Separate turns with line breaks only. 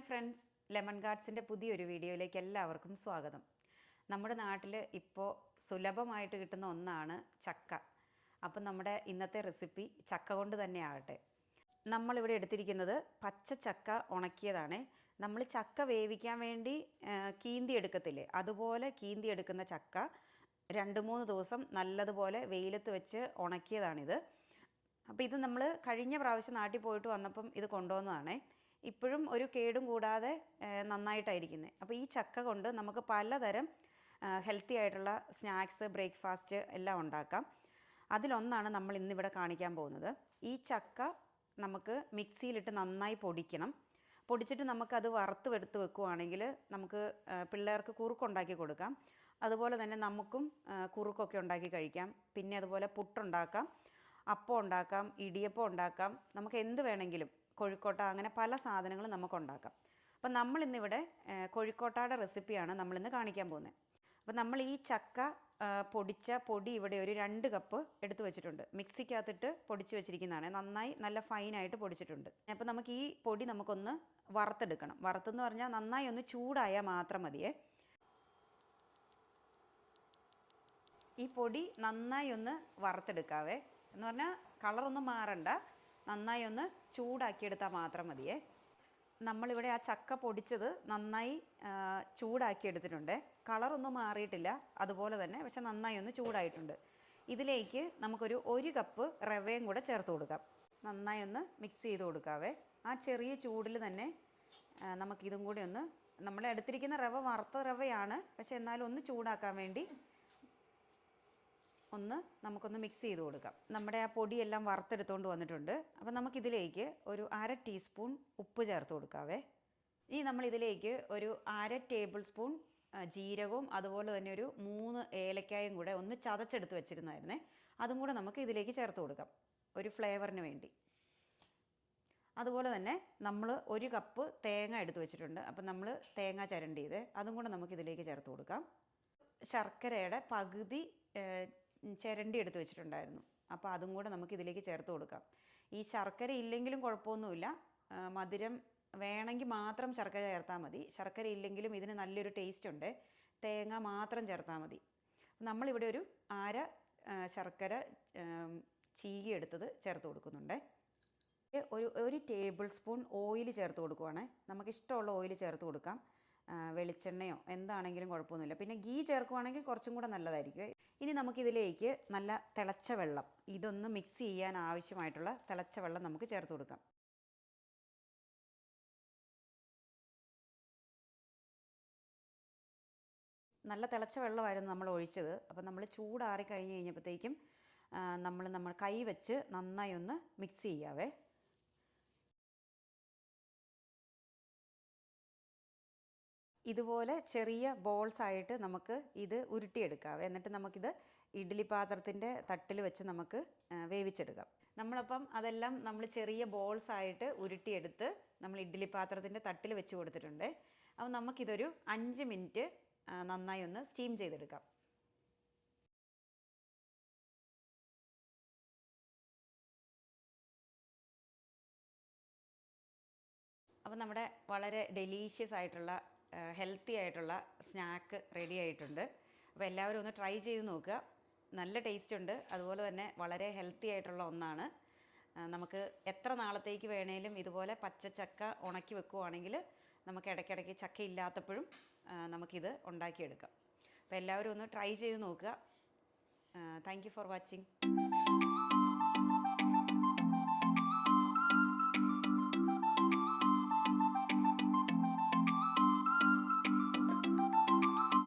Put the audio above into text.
Friends, lemon ഗാർഡ്സിൻ്റെ പുതിയൊരു വീഡിയോയിലേക്ക് എല്ലാവർക്കും സ്വാഗതം. നമ്മുടെ നാട്ടിൽ ഇപ്പോൾ സുലഭമായിട്ട് കിട്ടുന്ന ഒന്നാണ് ചക്ക. അപ്പം നമ്മുടെ ഇന്നത്തെ റെസിപ്പി ചക്ക കൊണ്ട് തന്നെ ആകട്ടെ. നമ്മളിവിടെ എടുത്തിരിക്കുന്നത് പച്ച ചക്ക ഉണക്കിയതാണ്. നമ്മൾ ചക്ക വേവിക്കാൻ വേണ്ടി കീന്തി എടുക്കത്തില്ലേ, അതുപോലെ കീന്തി എടുക്കുന്ന ചക്ക 2-3 ദിവസം നല്ലതുപോലെ വെയിലത്ത് വെച്ച് ഉണക്കിയതാണിത്. അപ്പോൾ ഇത് നമ്മൾ കഴിഞ്ഞ പ്രാവശ്യം നാട്ടിൽ പോയിട്ട് വന്നപ്പം ഇത് കൊണ്ടുവന്നതാണേ. ഇപ്പോഴും ഒരു കേടും കൂടാതെ നന്നായിട്ടായിരിക്കുന്നത്. അപ്പോൾ ഈ ചക്ക കൊണ്ട് നമുക്ക് പലതരം ഹെൽത്തി ആയിട്ടുള്ള സ്നാക്സ്, ബ്രേക്ക്ഫാസ്റ്റ് എല്ലാം ഉണ്ടാക്കാം. അതിലൊന്നാണ് നമ്മൾ ഇന്നിവിടെ കാണിക്കാൻ പോകുന്നത്. ഈ ചക്ക നമുക്ക് മിക്സിയിലിട്ട് നന്നായി പൊടിക്കണം. പൊടിച്ചിട്ട് നമുക്കത് വറുത്ത് വെക്കുകയാണെങ്കിൽ നമുക്ക് പിള്ളേർക്ക് കുറുക്കുണ്ടാക്കി കൊടുക്കാം. അതുപോലെ തന്നെ നമുക്കും കുറുക്കൊക്കെ ഉണ്ടാക്കി കഴിക്കാം. പിന്നെ അതുപോലെ പുട്ടുണ്ടാക്കാം, അപ്പം ഉണ്ടാക്കാം, ഇടിയപ്പം ഉണ്ടാക്കാം, നമുക്ക് എന്ത് വേണമെങ്കിലും, കോഴിക്കോട്ട, അങ്ങനെ പല സാധനങ്ങളും നമുക്കുണ്ടാക്കാം. അപ്പം നമ്മളിന്നിവിടെ കോഴിക്കോട്ടയുടെ റെസിപ്പിയാണ് നമ്മളിന്ന് കാണിക്കാൻ പോകുന്നത്. അപ്പം നമ്മൾ ഈ ചക്ക പൊടിച്ച പൊടി ഇവിടെ ഒരു 2 കപ്പ് എടുത്ത് വെച്ചിട്ടുണ്ട്. മിക്സിക്കകത്തിട്ട് പൊടിച്ച് വെച്ചിരിക്കുന്നതാണ്. നന്നായി നല്ല ഫൈനായിട്ട് പൊടിച്ചിട്ടുണ്ട്. അപ്പം നമുക്ക് ഈ പൊടി നമുക്കൊന്ന് വറുത്തെടുക്കണം. വറുത്തെന്ന് പറഞ്ഞാൽ നന്നായി ഒന്ന് ചൂടായാൽ മാത്രം മതിയേ. ഈ പൊടി നന്നായി ഒന്ന് വറുത്തെടുക്കാവേ. എന്ന് പറഞ്ഞാൽ കളറൊന്നും മാറണ്ട, നന്നായി ഒന്ന് ചൂടാക്കിയെടുത്താൽ മാത്രം മതിയേ. നമ്മളിവിടെ ആ ചക്ക പൊടിച്ചത് നന്നായി ചൂടാക്കി എടുത്തിട്ടുണ്ട്. കളറൊന്നും മാറിയിട്ടില്ല, അതുപോലെ തന്നെ, പക്ഷെ നന്നായി ഒന്ന് ചൂടായിട്ടുണ്ട്. ഇതിലേക്ക് നമുക്കൊരു 1 കപ്പ് റവയും കൂടെ ചേർത്ത് കൊടുക്കാം. നന്നായി ഒന്ന് മിക്സ് ചെയ്ത് കൊടുക്കാവേ. ആ ചെറിയ ചൂടിൽ തന്നെ നമുക്കിതും കൂടി ഒന്ന്, നമ്മൾ എടുത്തിരിക്കുന്ന റവ വറുത്ത റവയാണ്, പക്ഷെ എന്നാലും ഒന്ന് ചൂടാക്കാൻ വേണ്ടി നമുക്കൊന്ന് മിക്സ് ചെയ്ത് കൊടുക്കാം. നമ്മുടെ ആ പൊടിയെല്ലാം വറുത്തെടുത്തുകൊണ്ട് വന്നിട്ടുണ്ട്. അപ്പം നമുക്കിതിലേക്ക് ഒരു 1/2 ടീസ്പൂൺ ഉപ്പ് ചേർത്ത് കൊടുക്കാവേ. ഇനി നമ്മളിതിലേക്ക് ഒരു 1/2 ടേബിൾ സ്പൂൺ ജീരകവും അതുപോലെ തന്നെ ഒരു 3 ഏലക്കായും കൂടെ ഒന്ന് ചതച്ചെടുത്ത് വെച്ചിരുന്നായിരുന്നേ, അതും കൂടെ നമുക്ക് ഇതിലേക്ക് ചേർത്ത് കൊടുക്കാം ഒരു ഫ്ലേവറിന് വേണ്ടി. അതുപോലെ തന്നെ നമ്മൾ 1 കപ്പ് തേങ്ങ എടുത്ത് വെച്ചിട്ടുണ്ട്. അപ്പം നമ്മൾ തേങ്ങ ചിരണ്ടിയത് അതും കൂടെ നമുക്കിതിലേക്ക് ചേർത്ത് കൊടുക്കാം. ശർക്കരയുടെ പകുതി ചിരണ്ടി എടുത്ത് വെച്ചിട്ടുണ്ടായിരുന്നു, അപ്പോൾ അതും കൂടെ നമുക്ക് ഇതിലേക്ക് ചേർത്ത് കൊടുക്കാം. ഈ ശർക്കര ഇല്ലെങ്കിലും കുഴപ്പമൊന്നുമില്ല, മധുരം വേണമെങ്കിൽ മാത്രം ശർക്കര ചേർത്താൽ മതി. ശർക്കര ഇല്ലെങ്കിലും ഇതിന് നല്ലൊരു ടേസ്റ്റ് ഉണ്ട്, തേങ്ങ മാത്രം ചേർത്താൽ മതി. നമ്മളിവിടെ ഒരു 1/2 ശർക്കര ചീകി എടുത്തത് ചേർത്ത് കൊടുക്കുന്നുണ്ട്. ഒരു ടേബിൾ സ്പൂൺ ഓയിൽ ചേർത്ത് കൊടുക്കുവാണ്. നമുക്കിഷ്ടമുള്ള ഓയിൽ ചേർത്ത് കൊടുക്കാം, വെളിച്ചെണ്ണയോ എന്താണെങ്കിലും കുഴപ്പമൊന്നുമില്ല. പിന്നെ ഗീ ചേർക്കുവാണെങ്കിൽ കുറച്ചും കൂടെ നല്ലതായിരിക്കും. ഇനി നമുക്കിതിലേക്ക് നല്ല തിളച്ച വെള്ളം, ഇതൊന്ന് മിക്സ് ചെയ്യാൻ ആവശ്യമായിട്ടുള്ള തിളച്ച വെള്ളം നമുക്ക് ചേർത്ത് കൊടുക്കാം. നല്ല തിളച്ച വെള്ളമായിരുന്നു നമ്മൾ ഒഴിച്ചത്. അപ്പം നമ്മൾ ചൂടാറി കഴിഞ്ഞ് കഴിഞ്ഞപ്പോഴത്തേക്കും നമ്മൾ കൈ വെച്ച് നന്നായി ഒന്ന് മിക്സ് ചെയ്യാവേ. ഇതുപോലെ ചെറിയ ബോൾസ് ആയിട്ട് നമുക്ക് ഇത് ഉരുട്ടിയെടുക്കാം. എന്നിട്ട് നമുക്കിത് ഇഡ്ഡലി പാത്രത്തിൻ്റെ തട്ടിൽ വെച്ച് നമുക്ക് വേവിച്ചെടുക്കാം. നമ്മളപ്പം അതെല്ലാം നമ്മൾ ചെറിയ ബോൾസ് ആയിട്ട് ഉരുട്ടിയെടുത്ത് നമ്മൾ ഇഡ്ഡലി പാത്രത്തിൻ്റെ തട്ടിൽ വെച്ച് കൊടുത്തിട്ടുണ്ട്. അപ്പോൾ നമുക്കിതൊരു 5 മിനിറ്റ് നന്നായി ഒന്ന് സ്റ്റീം ചെയ്തെടുക്കാം. അപ്പോൾ നമ്മുടെ വളരെ ഡെലീഷ്യസ് ആയിട്ടുള്ള ഹെൽത്തി ആയിട്ടുള്ള സ്നാക്ക് റെഡി ആയിട്ടുണ്ട്. അപ്പോൾ എല്ലാവരും ഒന്ന് ട്രൈ ചെയ്ത് നോക്കുക. നല്ല ടേസ്റ്റ് ഉണ്ട്, അതുപോലെ തന്നെ വളരെ ഹെൽത്തി ആയിട്ടുള്ള ഒന്നാണ്. നമുക്ക് എത്ര നാളത്തേക്ക് വേണേലും ഇതുപോലെ പച്ചച്ചക്ക ഉണക്കി വെക്കുകയാണെങ്കിൽ നമുക്ക് ഇടയ്ക്കിടയ്ക്ക് ചക്ക ഇല്ലാത്തപ്പോഴും നമുക്കിത് ഉണ്ടാക്കിയെടുക്കാം. അപ്പോൾ എല്ലാവരും ഒന്ന് ട്രൈ ചെയ്ത് നോക്കുക. Thank you for watching.